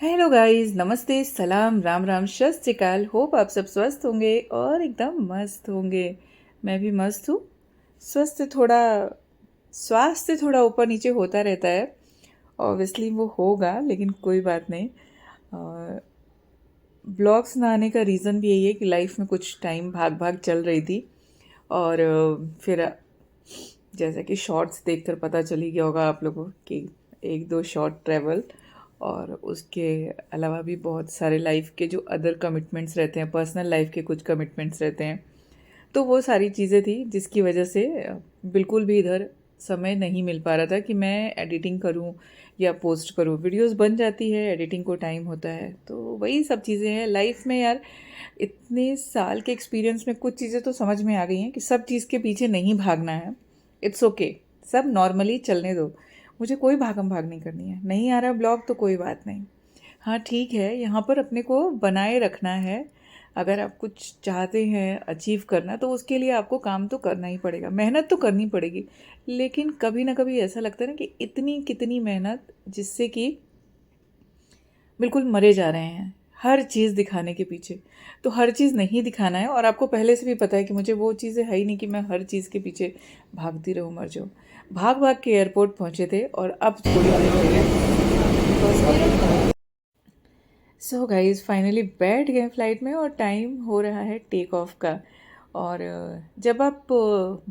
Hello guys, नमस्ते, सलाम, राम राम, सत श्री अकाल। होप आप सब स्वस्थ होंगे और एकदम मस्त होंगे। मैं भी मस्त हूँ। स्वास्थ्य थोड़ा ऊपर नीचे होता रहता है। ऑब्वियसली वो होगा, लेकिन कोई बात नहीं। ब्लॉग्स ना आने का रीज़न भी यही है कि लाइफ में कुछ टाइम भाग भाग चल रही थी। और फिर जैसा कि शॉर्ट्स देखकर पता चल ही गया होगा आप लोगों कि एक दो शॉर्ट ट्रैवल और उसके अलावा भी बहुत सारे लाइफ के जो अदर कमिटमेंट्स रहते हैं, पर्सनल लाइफ के कुछ कमिटमेंट्स रहते हैं। तो वो सारी चीज़ें थी जिसकी वजह से बिल्कुल भी इधर समय नहीं मिल पा रहा था कि मैं एडिटिंग करूं या पोस्ट करूं। वीडियोस बन जाती है, एडिटिंग को टाइम होता है, तो वही सब चीज़ें हैं लाइफ में यार। इतने साल के एक्सपीरियंस में कुछ चीज़ें तो समझ में आ गई हैं कि सब चीज़ के पीछे नहीं भागना है। इट्स ओके, सब नॉर्मली चलने दो। मुझे कोई भागम भाग नहीं करनी है। नहीं आ रहा ब्लॉग तो कोई बात नहीं। हाँ ठीक है, यहाँ पर अपने को बनाए रखना है। अगर आप कुछ चाहते हैं अचीव करना, तो उसके लिए आपको काम तो करना ही पड़ेगा, मेहनत तो करनी पड़ेगी। लेकिन कभी ना कभी ऐसा लगता है ना कि इतनी कितनी मेहनत जिससे कि बिल्कुल मरे जा रहे हैं हर चीज़ दिखाने के पीछे। तो हर चीज़ नहीं दिखाना है, और आपको पहले से भी पता है कि मुझे वो चीज़ें है ही नहीं कि मैं हर चीज़ के पीछे भागती रहूँ मर जाऊँ। भाग भाग के एयरपोर्ट पहुँचे थे और अब थोड़ी देर हो गई। सो गाइज फाइनली बैठ गए फ्लाइट में और टाइम हो रहा है टेक ऑफ का। और जब आप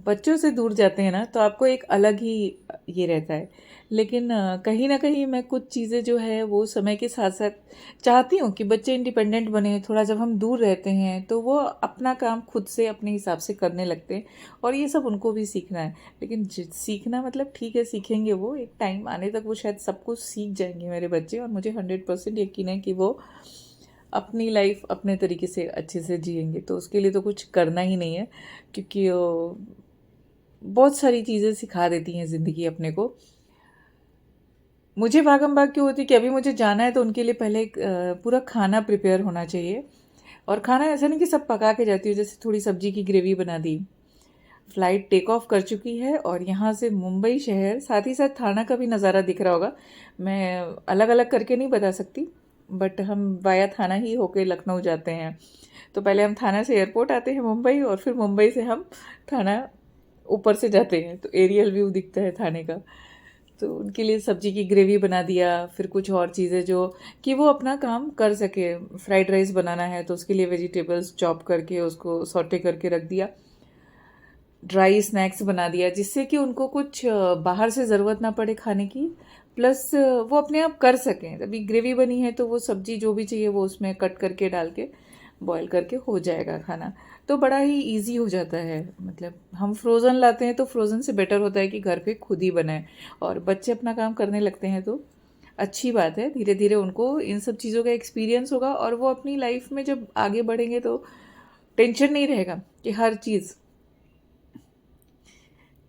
बच्चों से दूर जाते हैं ना, तो आपको एक अलग ही ये रहता है। लेकिन कहीं ना कहीं मैं कुछ चीज़ें जो है वो समय के साथ साथ चाहती हूँ कि बच्चे इंडिपेंडेंट बने। थोड़ा जब हम दूर रहते हैं तो वो अपना काम खुद से अपने हिसाब से करने लगते हैं, और ये सब उनको भी सीखना है। लेकिन सीखना मतलब ठीक है, सीखेंगे वो, एक टाइम आने तक वो शायद सब कुछ सीख जाएंगे मेरे बच्चे। और मुझे 100% यकीन है कि वो अपनी लाइफ अपने तरीके से अच्छे से जिएंगे। तो उसके लिए तो कुछ करना ही नहीं है, क्योंकि बहुत सारी चीज़ें सिखा देती हैं ज़िंदगी अपने को। मुझे भागम भाग क्यों होती है कि अभी मुझे जाना है, तो उनके लिए पहले एक पूरा खाना प्रिपेयर होना चाहिए। और खाना ऐसा नहीं कि सब पका के जाती हूँ, जैसे थोड़ी सब्जी की ग्रेवी बना दी। फ़्लाइट टेक ऑफ कर चुकी है और यहाँ से मुंबई शहर, साथ ही साथ थाना का भी नज़ारा दिख रहा होगा। मैं अलग अलग करके नहीं बता सकती, बट हम वाया थाना ही होके लखनऊ जाते हैं। तो पहले हम थाना से एयरपोर्ट आते हैं मुंबई, और फिर मुंबई से हम थाना ऊपर से जाते हैं, तो एरियल व्यू दिखता है थाने का। तो उनके लिए सब्जी की ग्रेवी बना दिया, फिर कुछ और चीज़ें जो कि वो अपना काम कर सके। फ्राइड राइस बनाना है तो उसके लिए वेजिटेबल्स चॉप करके उसको सॉटे करके रख दिया। ड्राई स्नैक्स बना दिया, जिससे कि उनको कुछ बाहर से ज़रूरत ना पड़े खाने की, प्लस वो अपने आप कर सकें। अभी ग्रेवी बनी है तो वो सब्जी जो भी चाहिए वो उसमें कट करके डाल के बॉईल करके हो जाएगा खाना। तो बड़ा ही इजी हो जाता है। मतलब हम फ्रोज़न लाते हैं तो फ्रोज़न से बेटर होता है कि घर पे खुद ही बनाए। और बच्चे अपना काम करने लगते हैं तो अच्छी बात है। धीरे धीरे उनको इन सब चीज़ों का एक्सपीरियंस होगा, और वो अपनी लाइफ में जब आगे बढ़ेंगे तो टेंशन नहीं रहेगा कि हर चीज़।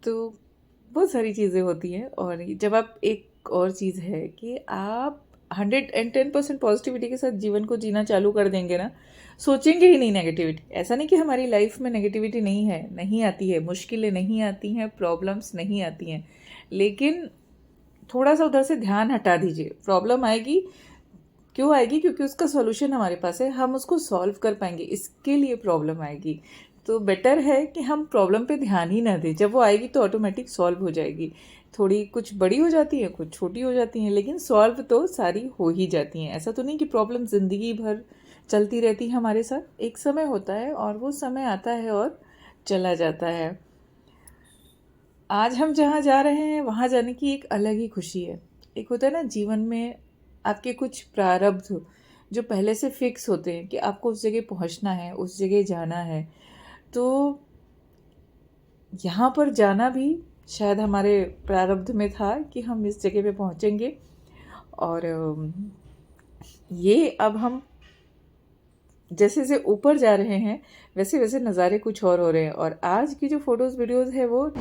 तो बहुत सारी चीज़ें होती हैं। और जब आप, एक और चीज़ है कि आप 110% पॉजिटिविटी के साथ जीवन को जीना चालू कर देंगे ना, सोचेंगे ही नहीं नेगेटिविटी। ऐसा नहीं कि हमारी लाइफ में नेगेटिविटी नहीं है, नहीं आती है, मुश्किलें नहीं आती हैं, प्रॉब्लम्स नहीं आती हैं। लेकिन थोड़ा सा उधर से ध्यान हटा दीजिए। प्रॉब्लम आएगी, क्यों आएगी? क्योंकि उसका सॉल्यूशन हमारे पास है, हम उसको सॉल्व कर पाएंगे, इसके लिए प्रॉब्लम आएगी। तो बेटर है कि हम प्रॉब्लम पे ध्यान ही ना दें। जब वो आएगी तो ऑटोमेटिक सॉल्व हो जाएगी। थोड़ी कुछ बड़ी हो जाती है, कुछ छोटी हो जाती हैं, लेकिन सॉल्व तो सारी हो ही जाती हैं। ऐसा तो नहीं कि प्रॉब्लम ज़िंदगी भर चलती रहती है हमारे साथ। एक समय होता है और वो समय आता है और चला जाता है। आज हम जहाँ जा रहे हैं वहाँ जाने की एक अलग ही खुशी है। एक होता है ना जीवन में आपके कुछ प्रारब्ध जो पहले से फिक्स होते हैं कि आपको उस जगह पहुँचना है, उस जगह जाना है। तो यहाँ पर जाना भी शायद हमारे प्रारब्ध में था कि हम इस जगह पे पहुँचेंगे। और ये अब हम जैसे जैसे ऊपर जा रहे हैं वैसे वैसे नज़ारे कुछ और हो रहे हैं। और आज की जो फ़ोटोज़ वीडियोज़ है वो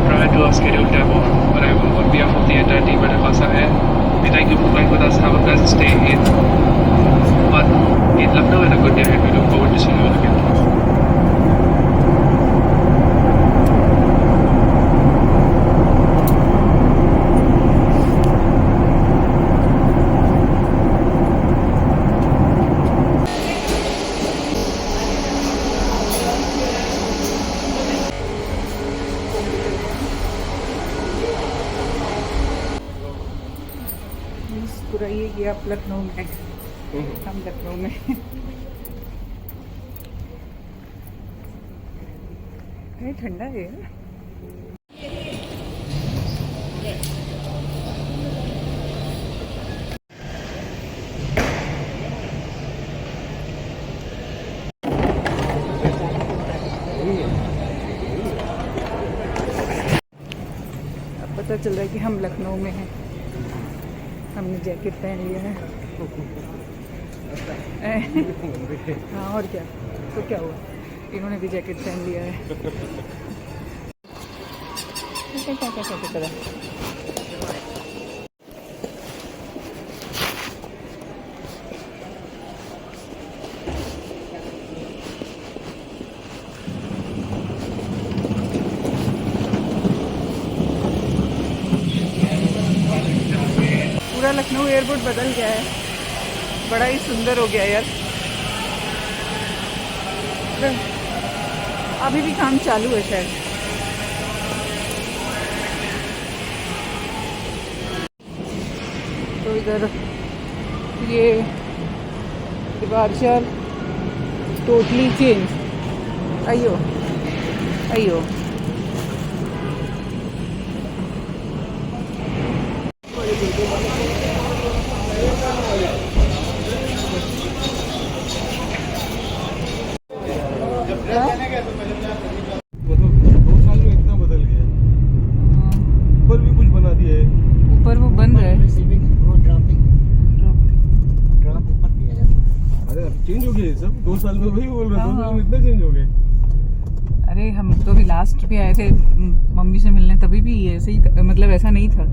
prior to our scheduled demo, but I will, on behalf of the entire team at Hasa Air, we'd like you to fly with us, have a pleasant stay in Lucknow and a good day ahead. We look forward to seeing you all again. मुस्कुराइए कि आप लखनऊ में, हम लखनऊ में। कहीं ठंडा है यार। अब पता चल रहा है कि हम लखनऊ में हैं। हमने जैकेट पहन लिया है। हाँ और क्या, तो क्या हुआ, इन्होंने भी जैकेट पहन लिया है। पूरा लखनऊ एयरपोर्ट बदल गया है, बड़ा ही सुंदर हो गया यार। अभी भी काम चालू है शायद। तो इधर ये डिपार्चर टोटली चेंज। अयो अयो ऊपर वो बन रहा है। अरे अब चेंज हो गया ये सब, 2 साल में वही बोल रहा, 2 साल में इतना चेंज हो गया। अरे हम तो भी लास्ट भी आए थे मम्मी से मिलने, तभी भी ऐसे ही था, मतलब ऐसा नहीं था,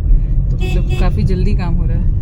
तो मतलब काफ़ी जल्दी काम हो रहा है।